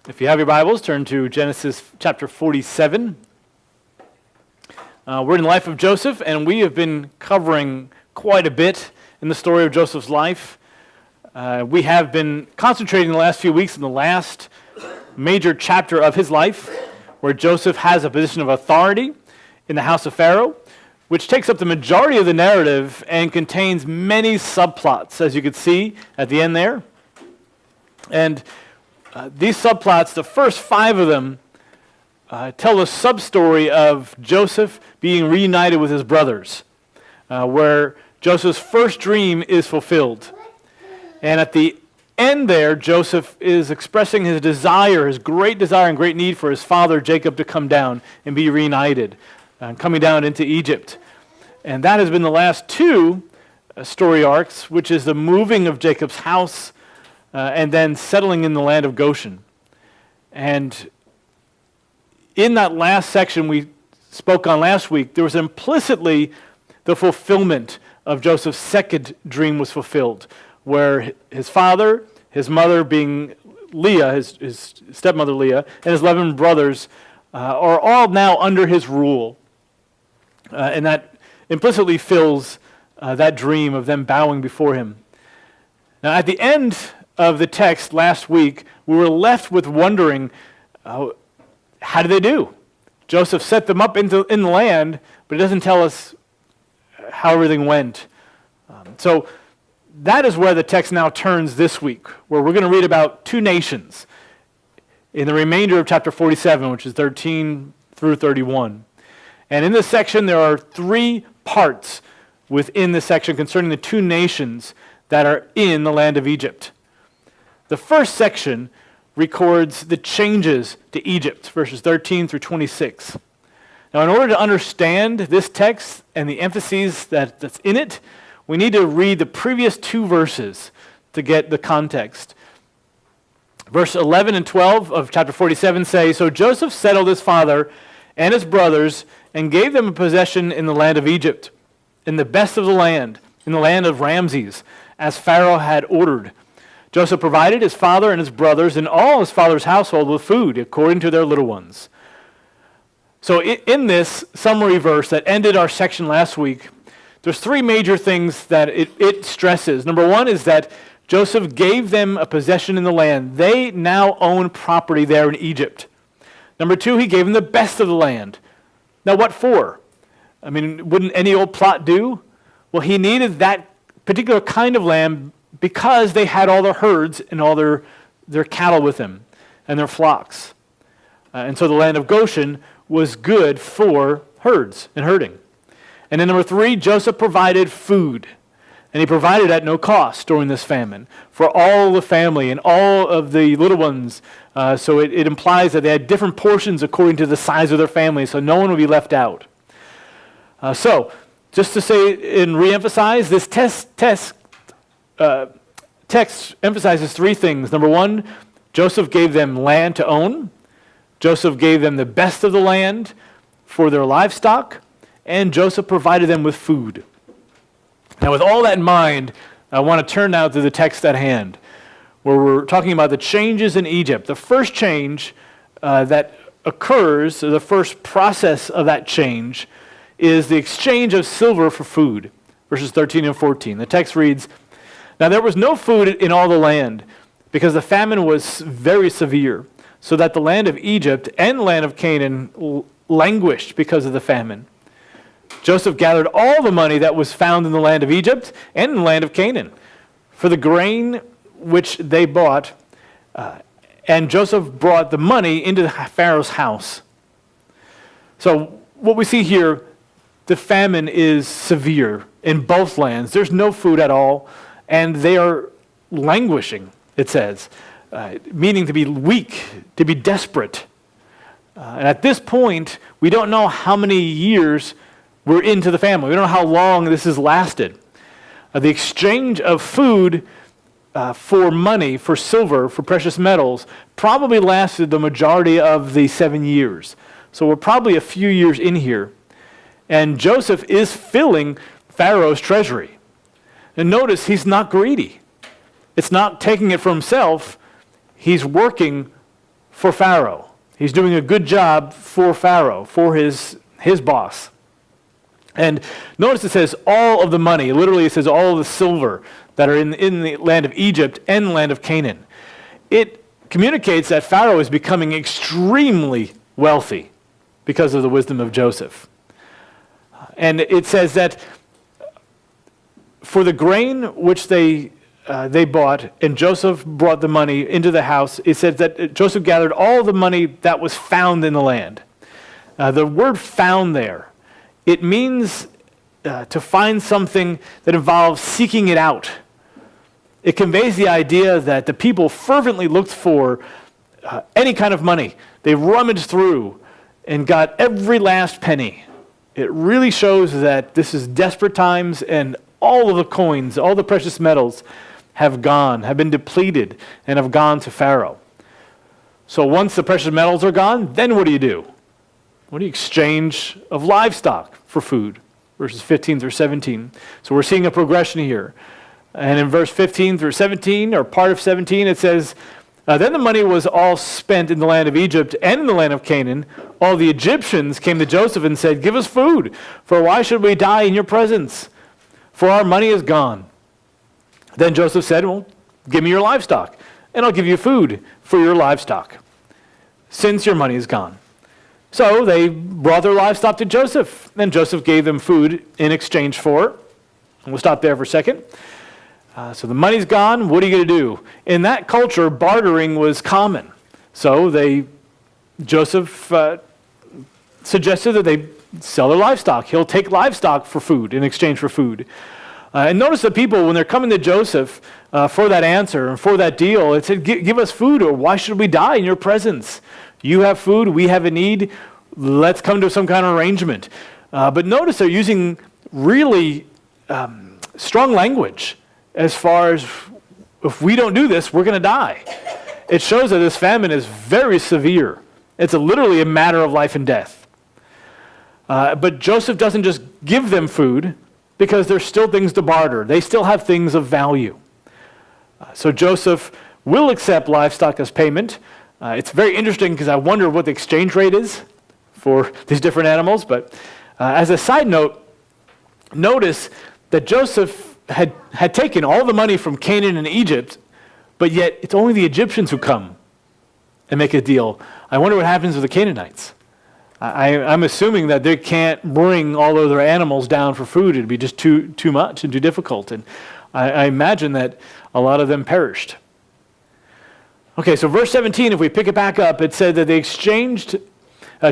If you have your Bibles, turn to Genesis chapter 47. We're in the life of Joseph, and we have been covering quite a bit in the story of Joseph's life. We have been concentrating the last few weeks in the last major chapter of his life, where Joseph has a position of authority in the house of Pharaoh, which takes up the majority of the narrative and contains many subplots, as you can see at the end there. And these subplots, the first 5 of them, tell a sub-story of Joseph being reunited with his brothers, where Joseph's first dream is fulfilled. And at the end there, Joseph is expressing his desire, his great desire and great need for his father Jacob to come down and be reunited, coming down into Egypt. And that has been the last 2 story arcs, which is the moving of Jacob's house and then settling in the land of Goshen. And in that last section we spoke on last week, there was implicitly the fulfillment of Joseph's second dream was fulfilled, where his father, his mother being Leah, his stepmother Leah, and his 11 brothers are all now under his rule. And that implicitly fills that dream of them bowing before him. Now at the end of the text last week, we were left with wondering, how did they do? Joseph set them up in the land, but it doesn't tell us how everything went. So that is where the text now turns this week, where we're going to read about 2 nations in the remainder of chapter 47, which is 13 through 31. And in this section, there are 3 parts within this section concerning the 2 nations that are in the land of Egypt. The first section records the changes to Egypt, verses 13 through 26. Now, in order to understand this text and the emphases that's in it, we need to read the previous 2 verses to get the context. Verse 11 and 12 of chapter 47 say, "So Joseph settled his father and his brothers and gave them a possession in the land of Egypt, in the best of the land, in the land of Ramses, as Pharaoh had ordered. Joseph provided his father and his brothers and all his father's household with food according to their little ones." So in this summary verse that ended our section last week, there's 3 major things that it stresses. Number 1 is that Joseph gave them a possession in the land. They now own property there in Egypt. Number 2, he gave them the best of the land. Now what for? I mean, wouldn't any old plot do? Well, he needed that particular kind of land because they had all their herds and all their cattle with them and their flocks. And so the land of Goshen was good for herds and herding. And then number 3, Joseph provided food. And he provided at no cost during this famine for all the family and all of the little ones. So it implies that they had different portions according to the size of their family, so no one would be left out. So just to say and reemphasize, this text emphasizes 3 things. Number 1, Joseph gave them land to own. Joseph gave them the best of the land for their livestock. And Joseph provided them with food. Now with all that in mind, I want to turn now to the text at hand, where we're talking about the changes in Egypt. The first change that occurs, the first process of that change, is the exchange of silver for food. Verses 13 and 14. The text reads, "Now there was no food in all the land, because the famine was very severe, so that the land of Egypt and the land of Canaan languished because of the famine. Joseph gathered all the money that was found in the land of Egypt and in the land of Canaan for the grain which they bought, and Joseph brought the money into Pharaoh's house." So what we see here, the famine is severe in both lands. There's no food at all, and they are languishing, it says, meaning to be weak, to be desperate. And at this point, we don't know how many years we're into the famine. We don't know how long this has lasted. The exchange of food for money, for silver, for precious metals, probably lasted the majority of the 7 years. So we're probably a few years in here. And Joseph is filling Pharaoh's treasury. And notice, he's not greedy. It's not taking it for himself. He's working for Pharaoh. He's doing a good job for Pharaoh, for his boss. And notice it says all of the money, literally it says all of the silver that are in the land of Egypt and the land of Canaan. It communicates that Pharaoh is becoming extremely wealthy because of the wisdom of Joseph. And it says that for the grain which they bought, and Joseph brought the money into the house, it says that Joseph gathered all the money that was found in the land. The word found there, it means to find something that involves seeking it out. It conveys the idea that the people fervently looked for any kind of money. They rummaged through and got every last penny. It really shows that this is desperate times, and all of the coins, all the precious metals have been depleted, and have gone to Pharaoh. So once the precious metals are gone, then what do? What do you exchange of livestock for food? Verses 15 through 17. So we're seeing a progression here. And in verse 15 through 17, or part of 17, it says, then the money was all spent in the land of Egypt and in the land of Canaan. All the Egyptians came to Joseph and said, give us food, for why should we die in your presence? For our money is gone. Then Joseph said, well, give me your livestock, and I'll give you food for your livestock, since your money is gone. So they brought their livestock to Joseph, and Joseph gave them food in exchange for it. And we'll stop there for a second. So the money's gone, what are you going to do? In that culture, bartering was common. So Joseph suggested that they sell their livestock. He'll take livestock for food, in exchange for food. And notice the people, when they're coming to Joseph for that answer and for that deal, it said, give us food, or why should we die in your presence? You have food, we have a need, let's come to some kind of arrangement. But notice they're using really strong language as far as, if we don't do this, we're going to die. It shows that this famine is very severe. It's literally a matter of life and death. But Joseph doesn't just give them food, because there's still things to barter. They still have things of value. So Joseph will accept livestock as payment. It's very interesting, because I wonder what the exchange rate is for these different animals. But as a side note, notice that Joseph had taken all the money from Canaan and Egypt, but yet it's only the Egyptians who come and make a deal. I wonder what happens with the Canaanites. I'm assuming that they can't bring all of their animals down for food. It'd be just too much and too difficult. And I imagine that a lot of them perished. Okay, so verse 17, if we pick it back up, it said that they exchanged,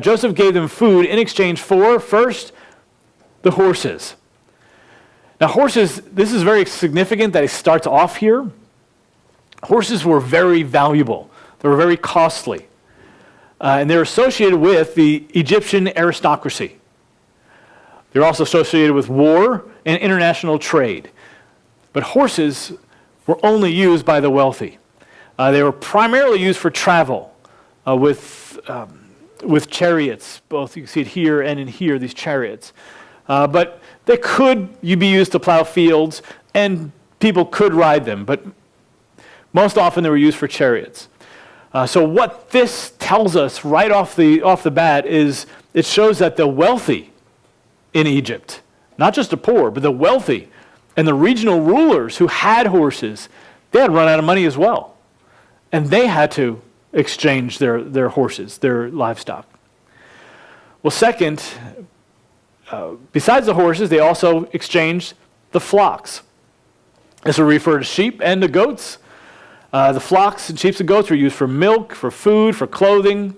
Joseph gave them food in exchange for, first, the horses. Now horses, this is very significant that it starts off here. Horses were very valuable. They were very costly. And they're associated with the Egyptian aristocracy. They're also associated with war and international trade. But horses were only used by the wealthy. They were primarily used for travel with chariots. Both you can see it here and in here, these chariots. But they could be used to plow fields, and people could ride them. But most often they were used for chariots. So what this tells us right off the bat is it shows that the wealthy in Egypt, not just the poor, but the wealthy and the regional rulers who had horses, they had run out of money as well. And they had to exchange their horses, their livestock. Well, second, besides the horses, they also exchanged the flocks. This will refer to sheep and to goats. The flocks and sheep and goats were used for milk, for food, for clothing,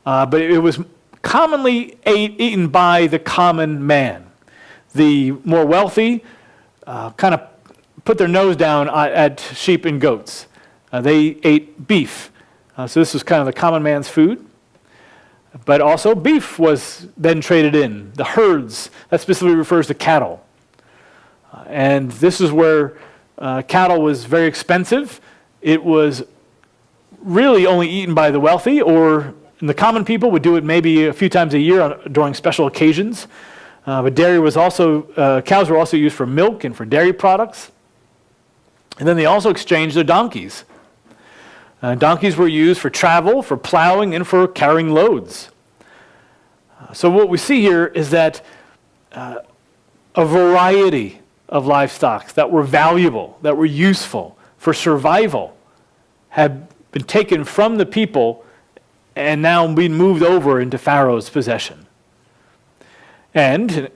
but it was commonly eaten by the common man. The more wealthy kind of put their nose down at sheep and goats. They ate beef. So this was kind of the common man's food. But also beef was then traded in. The herds, that specifically refers to cattle. And this is where cattle was very expensive. It was really only eaten by the wealthy, or the common people would do it maybe a few times a year during special occasions. But dairy was also, cows were also used for milk and for dairy products. And then they also exchanged their donkeys. Donkeys were used for travel, for plowing, and for carrying loads. So what we see here is that a variety of livestock that were valuable, that were useful for survival, had been taken from the people and now being moved over into Pharaoh's possession. And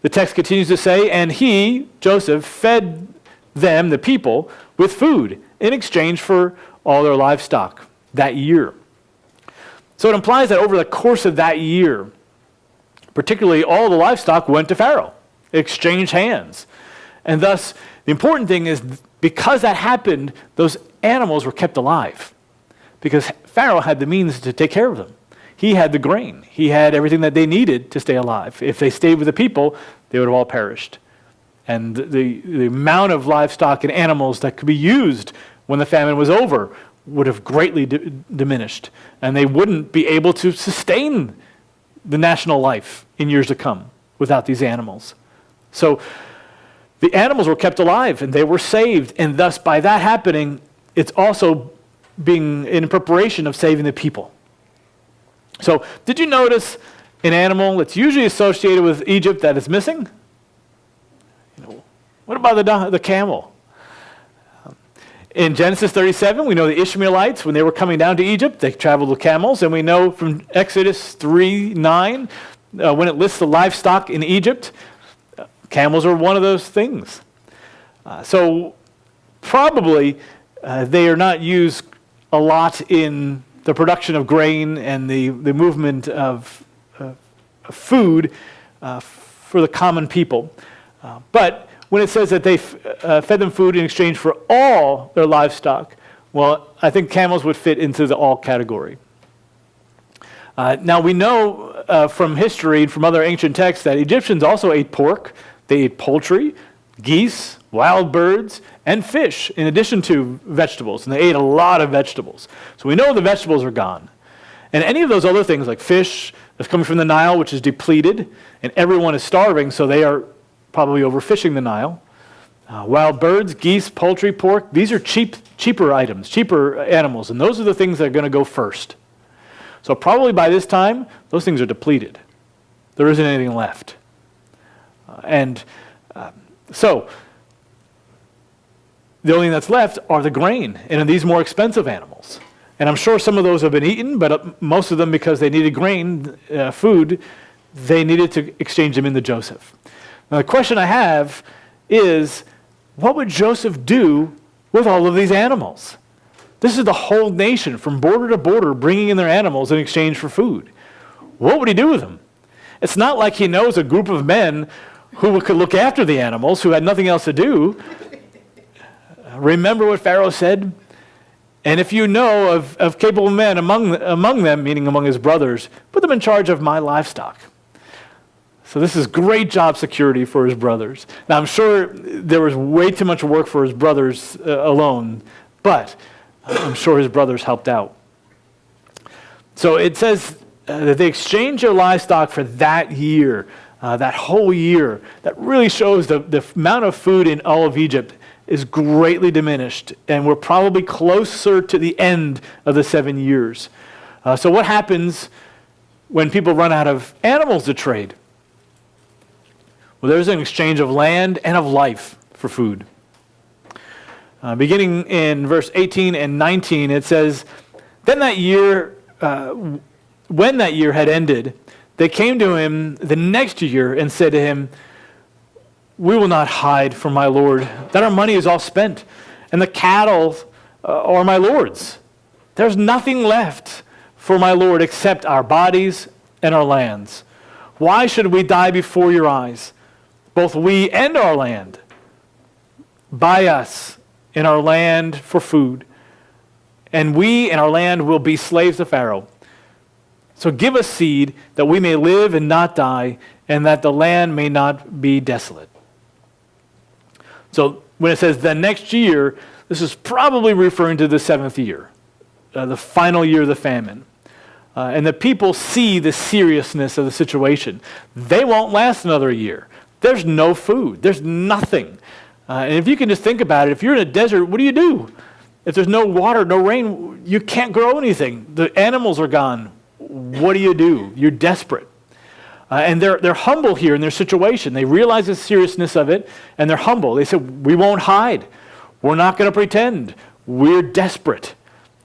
the text continues to say, and he, Joseph, fed them, the people, with food in exchange for all their livestock that year. So it implies that over the course of that year, particularly all the livestock went to Pharaoh, exchanged hands. And thus, the important thing is because that happened, those animals were kept alive because Pharaoh had the means to take care of them. He had the grain. He had everything that they needed to stay alive. If they stayed with the people, they would have all perished. And the amount of livestock and animals that could be used when the famine was over would have greatly diminished. And they wouldn't be able to sustain the national life in years to come without these animals. So the animals were kept alive and they were saved. And thus, by that happening, it's also being in preparation of saving the people. So, did you notice an animal that's usually associated with Egypt that is missing? What about the camel? In Genesis 37, we know the Ishmaelites, when they were coming down to Egypt, they traveled with camels. And we know from Exodus 3:9, when it lists the livestock in Egypt, camels are one of those things. So probably they are not used a lot in the production of grain and the movement of food for the common people. But when it says that they fed them food in exchange for all their livestock, well, I think camels would fit into the all category. Now we know from history and from other ancient texts that Egyptians also ate pork. They ate poultry, geese, wild birds, and fish, in addition to vegetables. And they ate a lot of vegetables. So we know the vegetables are gone. And any of those other things, like fish that's coming from the Nile, which is depleted, and everyone is starving, so they are probably overfishing the Nile. Wild birds, geese, poultry, pork, these are cheaper items, cheaper animals, and those are the things that are going to go first. So probably by this time, those things are depleted. There isn't anything left. So the only thing that's left are the grain and these more expensive animals. And I'm sure some of those have been eaten, but most of them, because they needed grain, food, they needed to exchange them into Joseph. Now the question I have is, what would Joseph do with all of these animals? This is the whole nation from border to border bringing in their animals in exchange for food. What would he do with them? It's not like he knows a group of men who could look after the animals, who had nothing else to do. Remember what Pharaoh said? And if you know of capable men among them, meaning among his brothers, put them in charge of my livestock. So this is great job security for his brothers. Now I'm sure there was way too much work for his brothers alone, but I'm sure his brothers helped out. So it says that they exchanged their livestock for that year. That whole year, that really shows the amount of food in all of Egypt is greatly diminished, and we're probably closer to the end of the 7 years. So what happens when people run out of animals to trade? Well, there's an exchange of land and of life for food. Beginning in verse 18 and 19, it says, Then that year, when that year had ended, they came to him the next year and said to him, We will not hide from my Lord that our money is all spent, and the cattle are my Lord's. There's nothing left for my Lord except our bodies and our lands. Why should we die before your eyes, both we and our land? Buy us in our land for food, and we and our land will be slaves to Pharaoh. So give us seed that we may live and not die, and that the land may not be desolate. So when it says the next year, this is probably referring to the 7th year, the final year of the famine. And the people see the seriousness of the situation. They won't last another year. There's no food. There's nothing. And if you can just think about it, if you're in a desert, what do? If there's no water, no rain, you can't grow anything. The animals are gone. What do? You're desperate. And they're humble here in their situation. They realize the seriousness of it, and they're humble. They said, we won't hide. We're not going to pretend. We're desperate.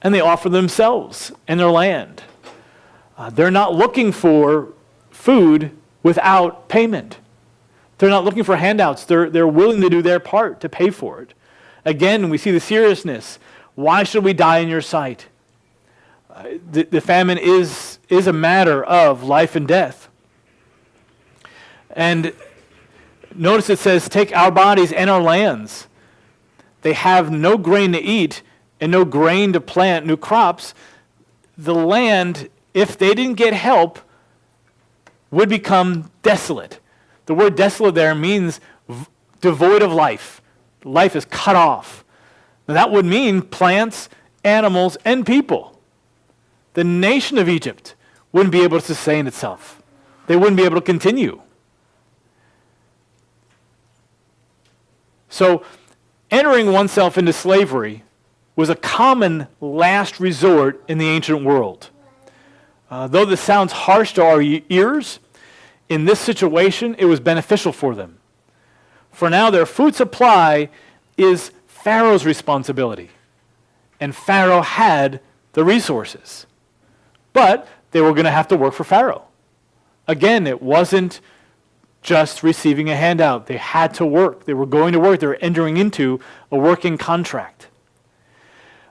And they offer themselves and their land. They're not looking for food without payment. They're not looking for handouts. They're willing to do their part to pay for it. Again, we see the seriousness. Why should we die in your sight? The famine is a matter of life and death. And notice it says, take our bodies and our lands. They have no grain to eat and no grain to plant new crops. The land, if they didn't get help, would become desolate. The word desolate there means devoid of life. Life is cut off. Now, that would mean plants, animals, and people. The nation of Egypt wouldn't be able to sustain itself. They wouldn't be able to continue. So, entering oneself into slavery was a common last resort in the ancient world. Though this sounds harsh to our ears, in this situation, it was beneficial for them. For now, their food supply is Pharaoh's responsibility, and Pharaoh had the resources. But they were going to have to work for Pharaoh. Again, it wasn't just receiving a handout. They had to work. They were going to work. They were entering into a working contract.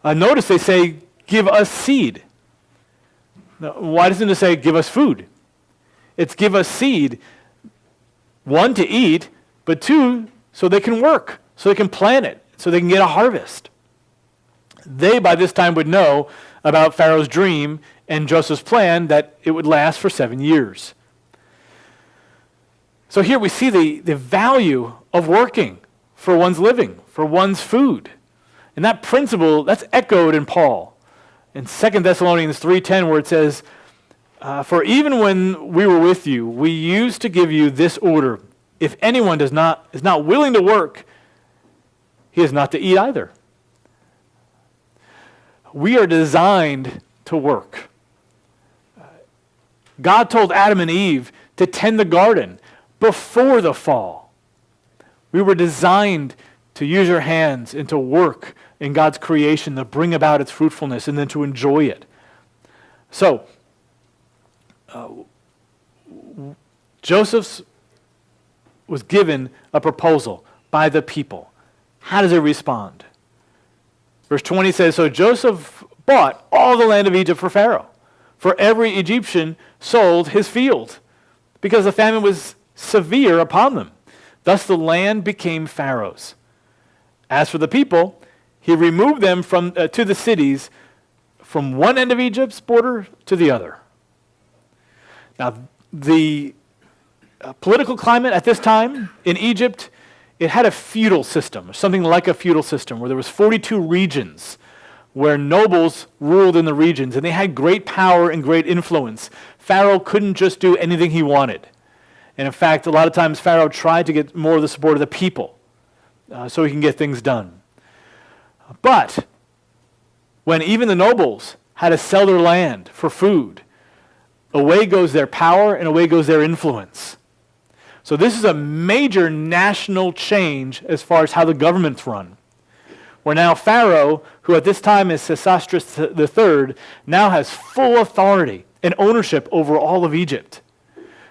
Notice they say, give us seed. Now, why doesn't it say, give us food? It's give us seed, one, to eat, but two, so they can work, so they can plant it, so they can get a harvest. They, by this time, would know about Pharaoh's dream and Joseph's plan that it would last for 7 years. So here we see the value of working for one's living, for one's food. And that principle, that's echoed in Paul. In 2 Thessalonians 3:10, where it says, for even when we were with you, we used to give you this order. If anyone is not willing to work, he is not to eat either. We are designed to work. God told Adam and Eve to tend the garden before the fall. We were designed to use our hands and to work in God's creation to bring about its fruitfulness and then to enjoy it. So, Joseph was given a proposal by the people. How does he respond? Verse 20 says, so Joseph bought all the land of Egypt for Pharaoh, for every Egyptian sold his field, because the famine was severe upon them. Thus the land became Pharaoh's. As for the people, he removed them to the cities from one end of Egypt's border to the other. Now, the political climate at this time in Egypt, it had a feudal system, something like a feudal system, where there was 42 regions where nobles ruled in the regions, and they had great power and great influence. Pharaoh couldn't just do anything he wanted. And in fact, a lot of times Pharaoh tried to get more of the support of the people so he can get things done. But when even the nobles had to sell their land for food, away goes their power and away goes their influence. So this is a major national change as far as how the government's run. Where now Pharaoh, who at this time is Sesostris III, now has full authority and ownership over all of Egypt,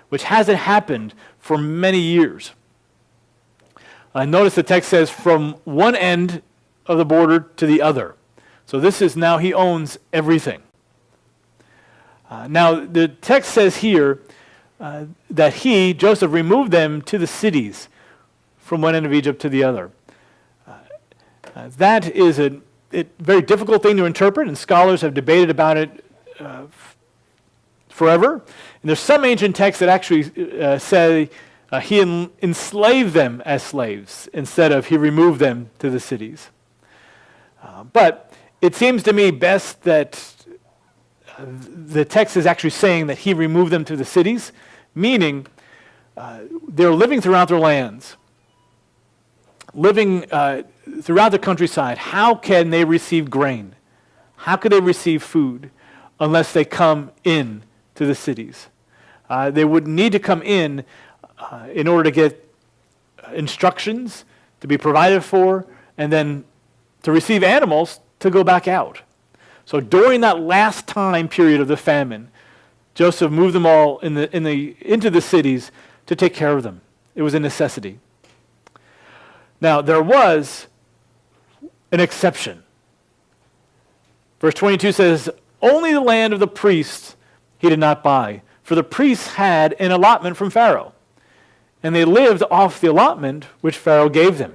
which hasn't happened for many years. Notice the text says from one end of the border to the other. So this is now he owns everything. Now the text says here that he, Joseph, removed them to the cities from one end of Egypt to the other. That is a very difficult thing to interpret, and scholars have debated about it forever. And there's some ancient texts that actually say he enslaved them as slaves instead of he removed them to the cities. But it seems to me best that the text is actually saying that he removed them to the cities, meaning they're living throughout their lands. living throughout the countryside, how can they receive grain? How could they receive food unless they come in to the cities? They would need to come in order to get instructions, to be provided for, and then to receive animals to go back out. So during that last time period of the famine, Joseph moved them all into the cities to take care of them. It was a necessity. Now, there was an exception. Verse 22 says, only the land of the priests he did not buy, for the priests had an allotment from Pharaoh, and they lived off the allotment which Pharaoh gave them.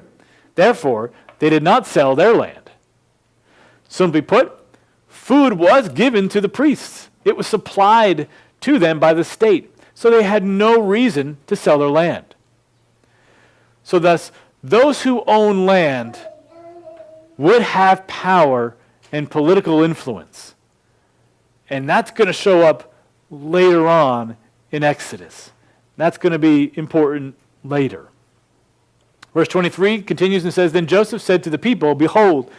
Therefore, they did not sell their land. Simply put, food was given to the priests. It was supplied to them by the state, so they had no reason to sell their land. So thus, those who own land would have power and political influence. And that's going to show up later on in Exodus. That's going to be important later. Verse 23 continues and says, then Joseph said to the people, behold,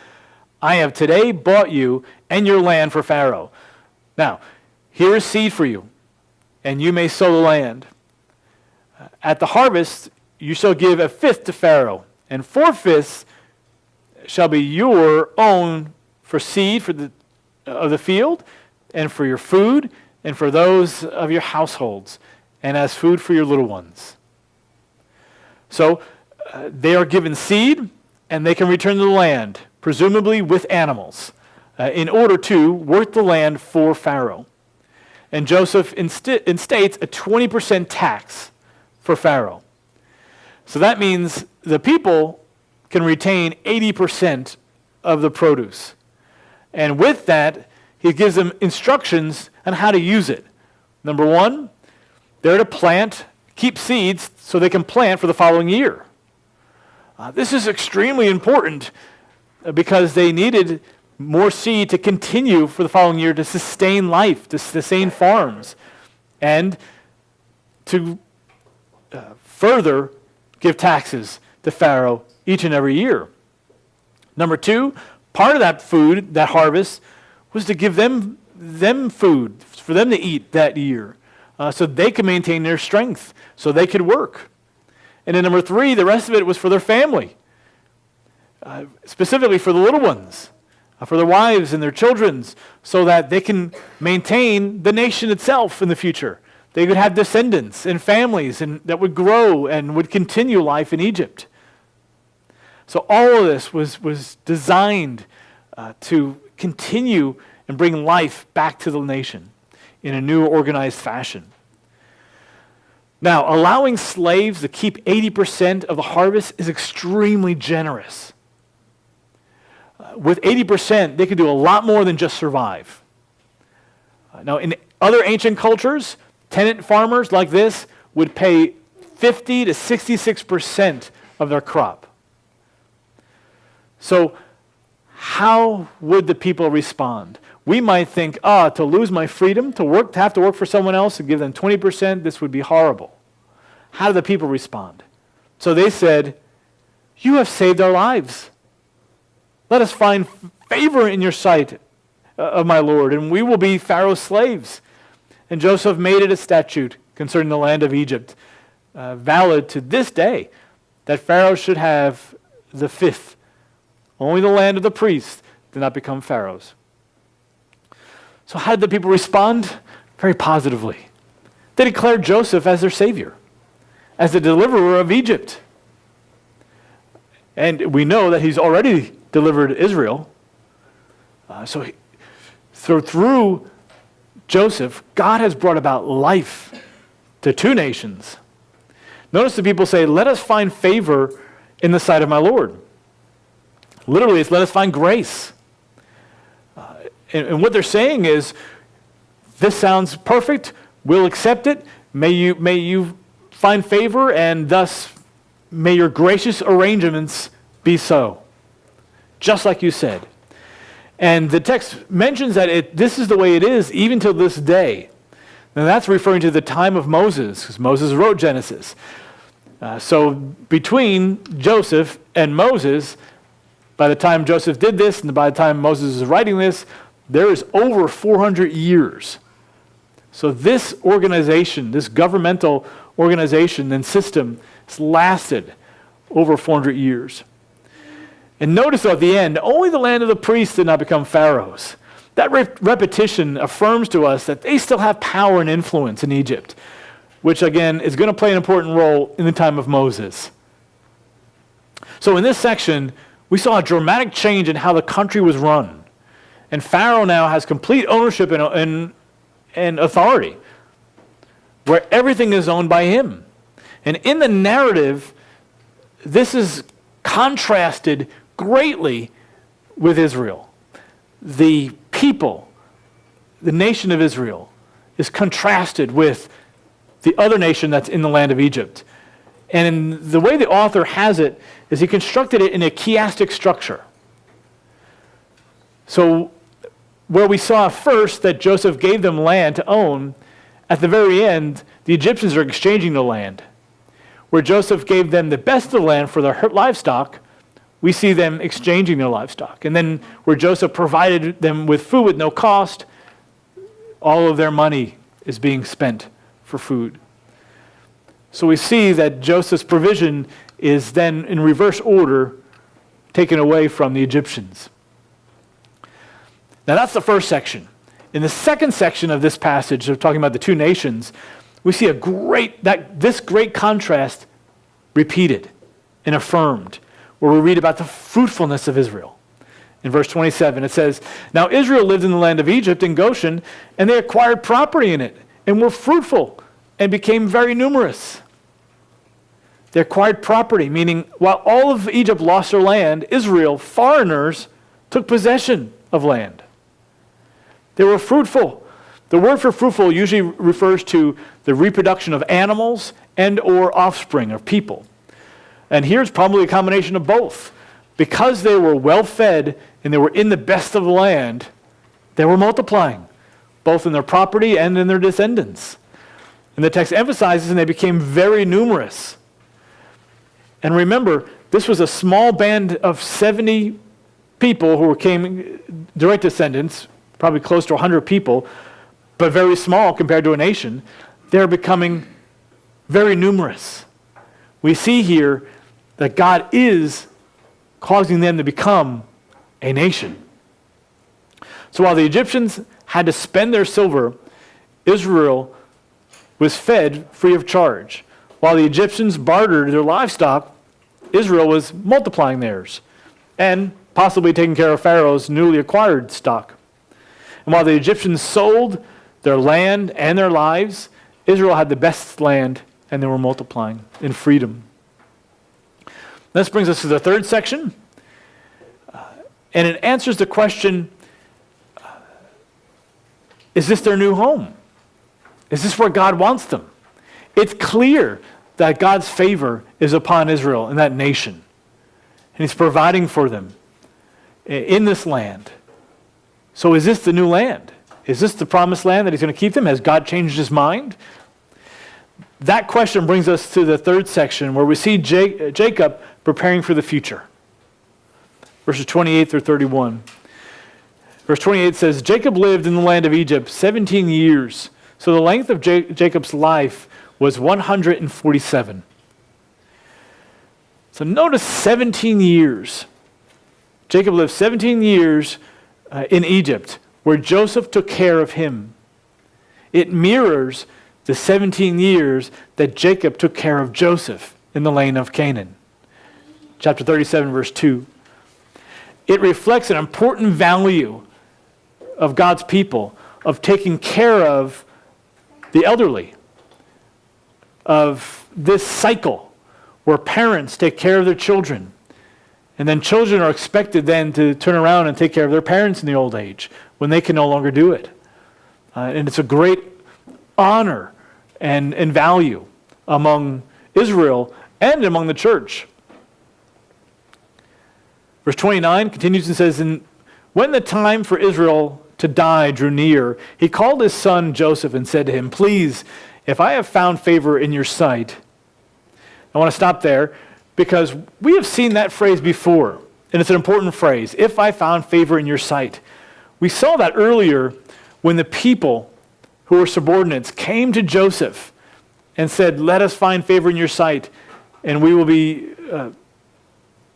I have today bought you and your land for Pharaoh. Now, here is seed for you, and you may sow the land. At the harvest, you shall give 1/5 to Pharaoh, and 4/5 shall be your own for seed of the field, and for your food, and for those of your households, and as food for your little ones. So they are given seed, and they can return to the land, presumably with animals, in order to work the land for Pharaoh. And Joseph instates a 20% tax for Pharaoh. So that means the people can retain 80% of the produce. And with that, he gives them instructions on how to use it. Number one, they're to plant, keep seeds so they can plant for the following year. This is extremely important because they needed more seed to continue for the following year to sustain life, to sustain farms, and to further give taxes to Pharaoh each and every year. Number two, part of that food, that harvest, was to give them food for them to eat that year so they could maintain their strength, so they could work. And then number three, the rest of it was for their family, specifically for the little ones, for their wives and their children, so that they can maintain the nation itself in the future. They would have descendants and families that would grow and would continue life in Egypt. So all of this was designed to continue and bring life back to the nation in a new organized fashion. Now, allowing slaves to keep 80% of the harvest is extremely generous. With 80%, they could do a lot more than just survive. Now, in other ancient cultures, tenant farmers like this would pay 50 to 66% of their crop. So how would the people respond? We might think, to lose my freedom, to have to work for someone else and give them 20%, this would be horrible. How do the people respond? So they said, you have saved our lives. Let us find favor in your sight, of my Lord, and we will be Pharaoh's slaves. And Joseph made it a statute concerning the land of Egypt, valid to this day, that Pharaoh should have the 5th. Only the land of the priests did not become Pharaoh's. So how did the people respond? Very positively. They declared Joseph as their savior, as the deliverer of Egypt. And we know that he's already delivered Israel. So through Joseph, God has brought about life to 2 nations. Notice the people say, let us find favor in the sight of my Lord. Literally, it's let us find grace. And what they're saying is, this sounds perfect, we'll accept it, may you find favor, and thus may your gracious arrangements be so. Just like you said. And the text mentions that this is the way it is even till this day. Now that's referring to the time of Moses, because Moses wrote Genesis. So between Joseph and Moses, by the time Joseph did this and by the time Moses is writing this, there is over 400 years. So this organization, this governmental organization and system has lasted over 400 years. And notice at the end, only the land of the priests did not become pharaohs. That repetition affirms to us that they still have power and influence in Egypt, which again is going to play an important role in the time of Moses. So in this section, we saw a dramatic change in how the country was run. And Pharaoh now has complete ownership and authority, where everything is owned by him. And in the narrative, this is contrasted greatly with Israel. The people, the nation of Israel, is contrasted with the other nation that's in the land of Egypt. And the way the author has it is he constructed it in a chiastic structure. So where we saw first that Joseph gave them land to own, at the very end, the Egyptians are exchanging the land. Where Joseph gave them the best of the land for their livestock, we see them exchanging their livestock. And then where Joseph provided them with food with no cost, all of their money is being spent for food. So we see that Joseph's provision is then in reverse order taken away from the Egyptians. Now that's the first section. In the second section of this passage, of talking about the two nations, we see this great contrast repeated and affirmed, where we read about the fruitfulness of Israel. In verse 27, it says, "Now Israel lived in the land of Egypt in Goshen, and they acquired property in it, and were fruitful, and became very numerous." They acquired property, meaning while all of Egypt lost their land, Israel, foreigners, took possession of land. They were fruitful. The word for fruitful usually refers to the reproduction of animals and or offspring of people. And here's probably a combination of both. Because they were well fed and they were in the best of the land, they were multiplying, both in their property and in their descendants. And the text emphasizes, and they became very numerous. And remember, this was a small band of 70 people who came direct descendants, probably close to 100 people, but very small compared to a nation. They're becoming very numerous. We see here that God is causing them to become a nation. So while the Egyptians had to spend their silver, Israel was fed free of charge. While the Egyptians bartered their livestock, Israel was multiplying theirs and possibly taking care of Pharaoh's newly acquired stock. And while the Egyptians sold their land and their lives, Israel had the best land and they were multiplying in freedom. This brings us to the third section, and it answers the question, is this their new home? Is this where God wants them? It's clear that God's favor is upon Israel and that nation, and He's providing for them in this land. So is this the new land? Is this the promised land that He's going to keep them? Has God changed His mind? That question brings us to the third section where we see Jacob preparing for the future. Verses 28 through 31. Verse 28 says, Jacob lived in the land of Egypt 17 years. So the length of Jacob's life was 147. So notice 17 years. Jacob lived 17 years in Egypt, where Joseph took care of him. It mirrors the 17 years that Jacob took care of Joseph in the land of Canaan. Chapter 37, verse 2. It reflects an important value of God's people, of taking care of the elderly, of this cycle where parents take care of their children, and then children are expected then to turn around and take care of their parents in the old age when they can no longer do it. And it's a great honor and value among Israel and among the church. Verse 29 continues and says, And when the time for Israel to die drew near, he called his son Joseph and said to him, Please, if I have found favor in your sight, I want to stop there because we have seen that phrase before, and it's an important phrase, if I found favor in your sight. We saw that earlier when the people who were subordinates came to Joseph and said, let us find favor in your sight, and we will be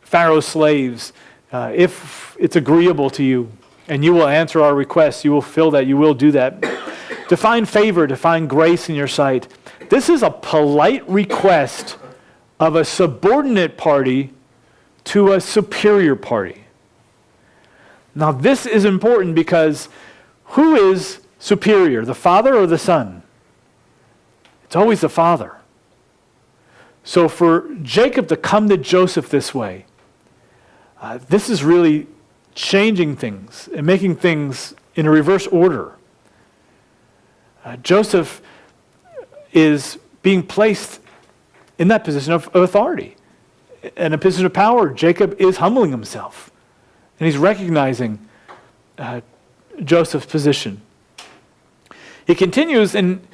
Pharaoh's slaves if it's agreeable to you, and you will answer our requests, you will fill that, you will do that. To find favor, to find grace in your sight. This is a polite request of a subordinate party to a superior party. Now this is important because who is superior, the father or the son? It's always the father. So for Jacob to come to Joseph this way, this is really changing things and making things in a reverse order. Joseph is being placed in that position of authority. In a position of power, Jacob is humbling himself. And he's recognizing Joseph's position. He continues, and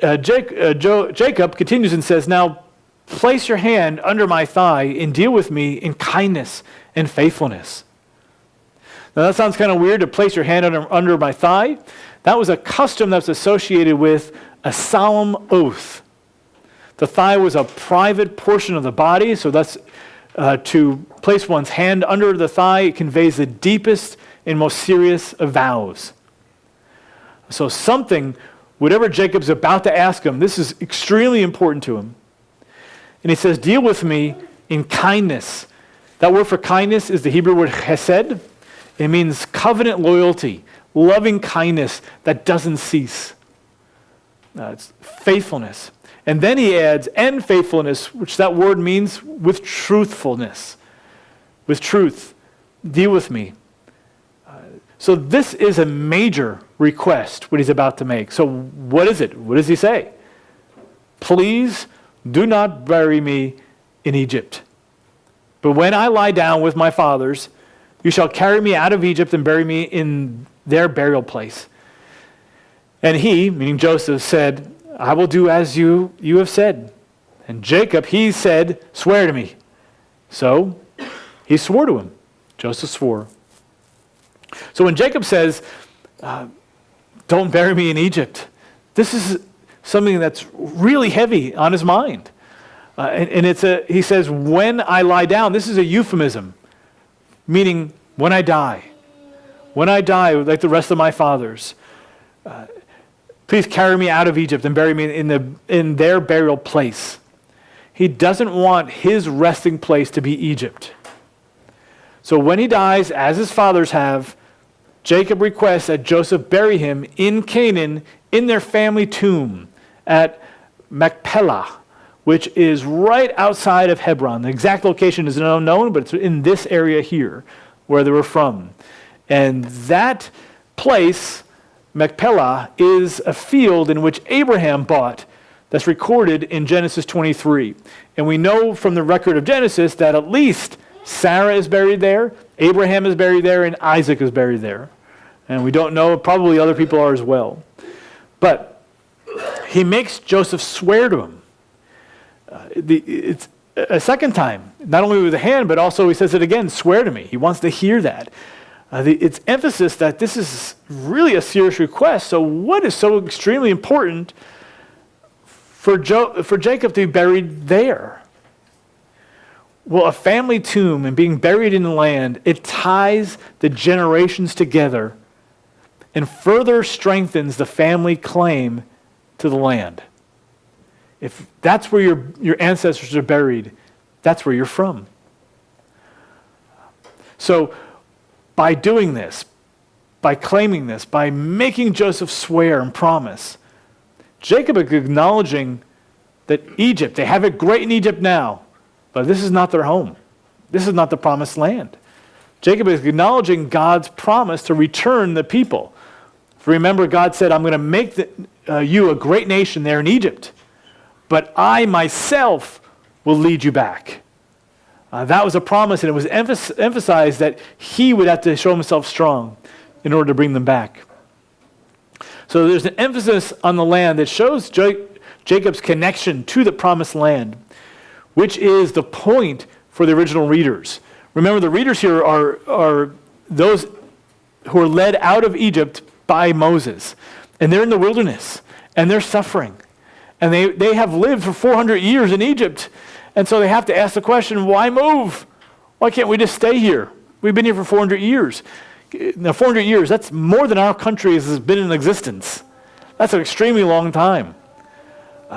Jacob continues and says, now place your hand under my thigh and deal with me in kindness and faithfulness. Now that sounds kind of weird, to place your hand under my thigh. That was a custom that's associated with a solemn oath. The thigh was a private portion of the body, so that's to place one's hand under the thigh. It conveys the deepest and most serious of vows. So something, whatever Jacob's about to ask him, this is extremely important to him. And he says, deal with me in kindness. That word for kindness is the Hebrew word chesed. It means covenant loyalty, loving kindness that doesn't cease. It's faithfulness. And then he adds, and faithfulness, which that word means with truthfulness. With truth. Deal with me. So this is a major request, what he's about to make. So what is it? What does he say? Please do not bury me in Egypt. But when I lie down with my fathers, you shall carry me out of Egypt and bury me in their burial place. And he, meaning Joseph, said, I will do as you have said. And Jacob, he said, swear to me. So he swore to him. Joseph swore. So when Jacob says, don't bury me in Egypt, this is something that's really heavy on his mind. And he says, when I lie down, this is a euphemism, meaning when I die. When I die, like the rest of my fathers, please carry me out of Egypt and bury me in their burial place. He doesn't want his resting place to be Egypt. So when he dies, as his fathers have, Jacob requests that Joseph bury him in Canaan in their family tomb at Machpelah, which is right outside of Hebron. The exact location is unknown, but it's in this area here where they were from. And that place, Machpelah, is a field in which Abraham bought that's recorded in Genesis 23. And we know from the record of Genesis that at least Sarah is buried there, Abraham is buried there, and Isaac is buried there. And we don't know, probably other people are as well. But he makes Joseph swear to him. It's a second time, not only with the hand, but also he says it again, swear to me. He wants to hear that. It's emphasis that this is really a serious request. So what is so extremely important for Jacob to be buried there? Well, a family tomb and being buried in the land, it ties the generations together and further strengthens the family claim to the land. If that's where your ancestors are buried, that's where you're from. So by doing this, by claiming this, by making Joseph swear and promise, Jacob is acknowledging that Egypt, they have it great in Egypt now, but this is not their home. This is not the promised land. Jacob is acknowledging God's promise to return the people. Remember, God said, I'm going to make you a great nation there in Egypt, but I myself will lead you back. That was a promise, and it was emphasized that he would have to show himself strong in order to bring them back. So there's an emphasis on the land that shows Jacob's connection to the promised land. which is the point for the original readers. Remember, the readers here are those who are led out of Egypt by Moses. And they're in the wilderness, and they're suffering. And they have lived for 400 years in Egypt. And so they have to ask the question, why move? Why can't we just stay here? We've been here for 400 years. Now, 400 years, that's more than our country has been in existence. That's an extremely long time.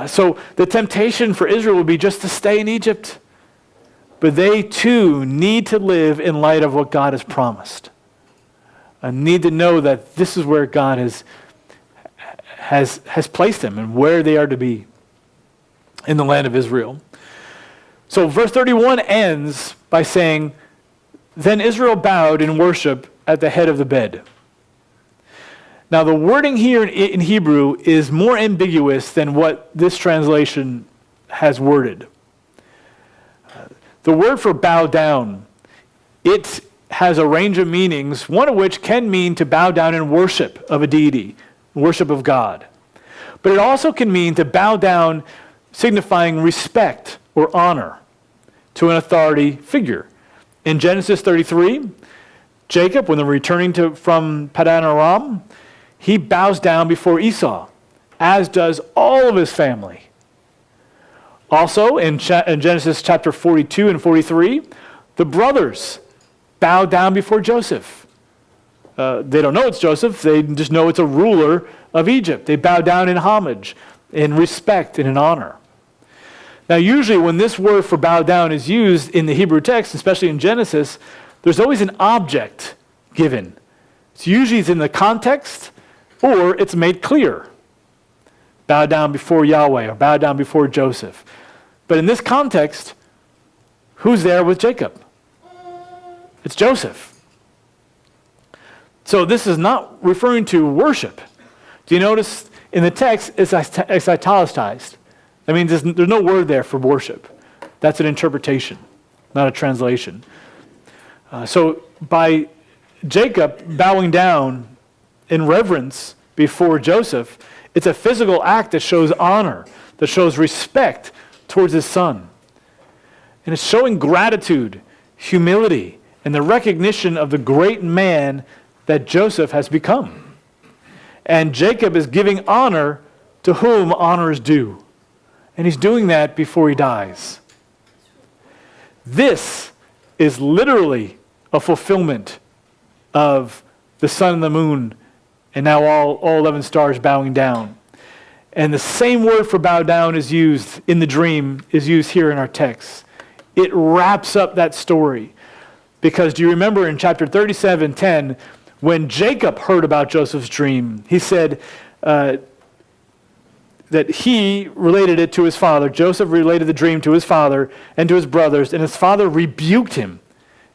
So the temptation for Israel would be just to stay in Egypt. But they too need to live in light of what God has promised. And need to know that this is where God has placed them and where they are to be in the land of Israel. So verse 31 ends by saying, "Then Israel bowed in worship at the head of the bed." Now, the wording here in Hebrew is more ambiguous than what this translation has worded. The word for bow down, it has a range of meanings, one of which can mean to bow down in worship of a deity, worship of God. But it also can mean to bow down signifying respect or honor to an authority figure. In Genesis 33, Jacob, when they're returning from Padan Aram, he bows down before Esau, as does all of his family. Also, in Genesis chapter 42 and 43, the brothers bow down before Joseph. They don't know it's Joseph, they just know it's a ruler of Egypt. They bow down in homage, in respect, and in honor. Now, usually when this word for bow down is used in the Hebrew text, especially in Genesis, there's always an object given. It's usually in the context, or it's made clear. Bow down before Yahweh, or bow down before Joseph. But in this context, who's there with Jacob? It's Joseph. So this is not referring to worship. Do you notice in the text it's italicized? That means there's no word there for worship. That's an interpretation, not a translation. So by Jacob bowing down in reverence before Joseph, it's a physical act that shows honor, that shows respect towards his son. And it's showing gratitude, humility, and the recognition of the great man that Joseph has become. And Jacob is giving honor to whom honor is due. And he's doing that before he dies. This is literally a fulfillment of the sun and the moon, and now all 11 stars bowing down. And the same word for bow down is used in the dream, is used here in our text. It wraps up that story. Because do you remember in chapter 37:10, when Jacob heard about Joseph's dream, he said that he related it to his father. Joseph related the dream to his father and to his brothers, and his father rebuked him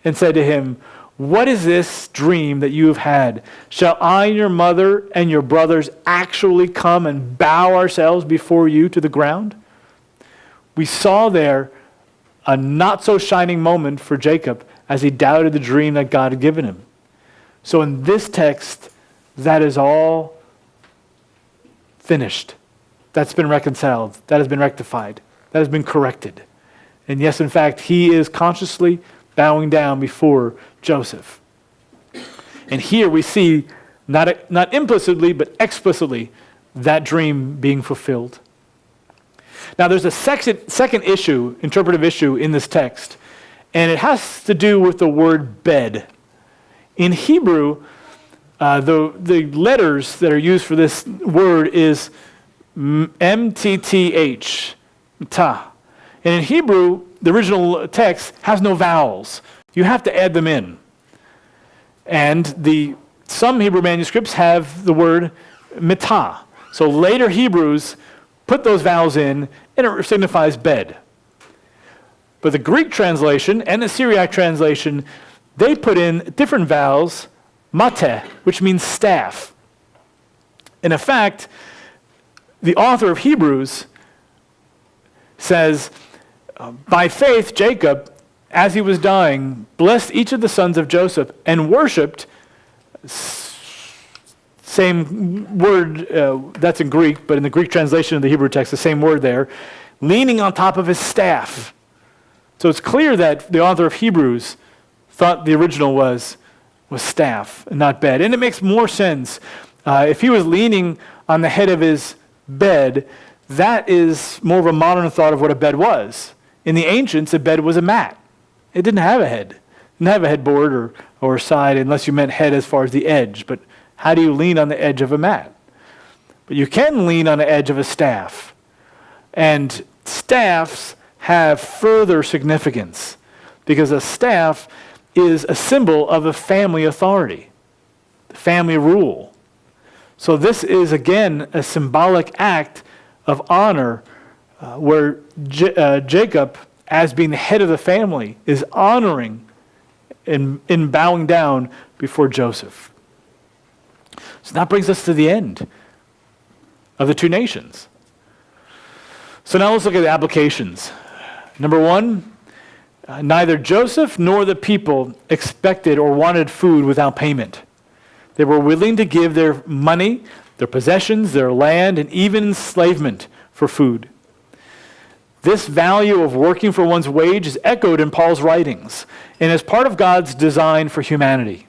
and said to him, "What is this dream that you have had? Shall I and your mother and your brothers actually come and bow ourselves before you to the ground?" We saw there a not so shining moment for Jacob as he doubted the dream that God had given him. So in this text, that is all finished. That's been reconciled. That has been rectified. That has been corrected. And yes, in fact, he is consciously bowing down before Joseph. And here we see, not implicitly, but explicitly, that dream being fulfilled. Now there's a second issue, interpretive issue in this text, and it has to do with the word bed. In Hebrew, the letters that are used for this word is MTTH, ta. And in Hebrew, the original text has no vowels. You have to add them in. And some Hebrew manuscripts have the word mitah. So later Hebrews put those vowels in, and it signifies bed. But the Greek translation and the Syriac translation, they put in different vowels, mate, which means staff. And in fact, the author of Hebrews says, by faith, Jacob, as he was dying, blessed each of the sons of Joseph and worshipped, same word, that's in Greek, but in the Greek translation of the Hebrew text, the same word there, leaning on top of his staff. So it's clear that the author of Hebrews thought the original was staff and not bed. And it makes more sense. If he was leaning on the head of his bed, that is more of a modern thought of what a bed was. In the ancients, a bed was a mat. It didn't have a head. It didn't have a headboard or side unless you meant head as far as the edge. But how do you lean on the edge of a mat? But you can lean on the edge of a staff. And staffs have further significance because a staff is a symbol of a family authority, the family rule. So this is, again, a symbolic act of honor where Jacob, as being the head of the family, is honoring in bowing down before Joseph. So that brings us to the end of the two nations. So now let's look at the applications. Number one, neither Joseph nor the people expected or wanted food without payment. They were willing to give their money, their possessions, their land, and even enslavement for food. This value of working for one's wage is echoed in Paul's writings and is part of God's design for humanity.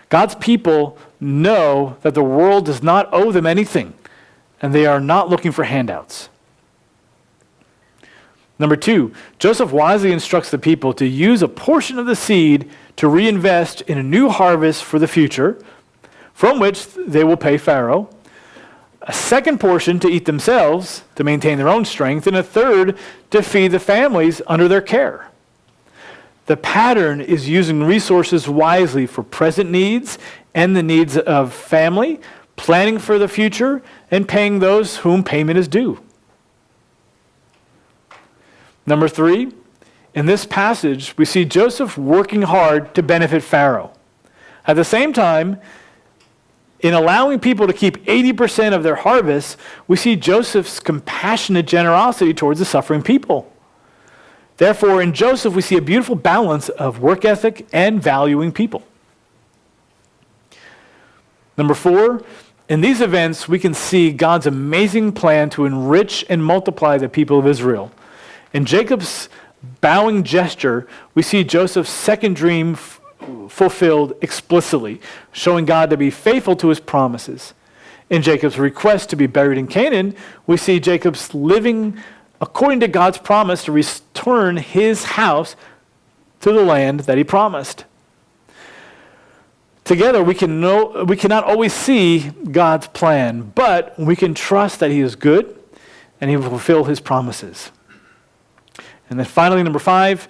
God's people know that the world does not owe them anything, and they are not looking for handouts. Number two, Joseph wisely instructs the people to use a portion of the seed to reinvest in a new harvest for the future, from which they will pay Pharaoh, a second portion to eat themselves, to maintain their own strength, and a third to feed the families under their care. The pattern is using resources wisely for present needs and the needs of family, planning for the future, and paying those whom payment is due. Number three, in this passage, we see Joseph working hard to benefit Pharaoh. At the same time, in allowing people to keep 80% of their harvest, we see Joseph's compassionate generosity towards the suffering people. Therefore, in Joseph, we see a beautiful balance of work ethic and valuing people. Number four, in these events, we can see God's amazing plan to enrich and multiply the people of Israel. In Jacob's bowing gesture, we see Joseph's second dream fulfilled explicitly, showing God to be faithful to his promises. In Jacob's request to be buried in Canaan, we see Jacob's living according to God's promise to return his house to the land that he promised. Together, we cannot always see God's plan, but we can trust that he is good and he will fulfill his promises. And then finally, number five,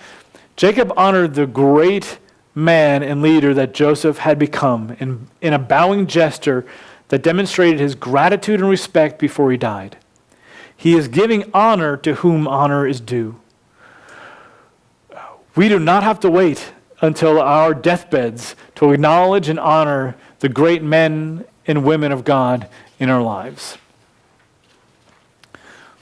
Jacob honored the great man and leader that Joseph had become in a bowing gesture that demonstrated his gratitude and respect before he died. He is giving honor to whom honor is due. We do not have to wait until our deathbeds to acknowledge and honor the great men and women of God in our lives.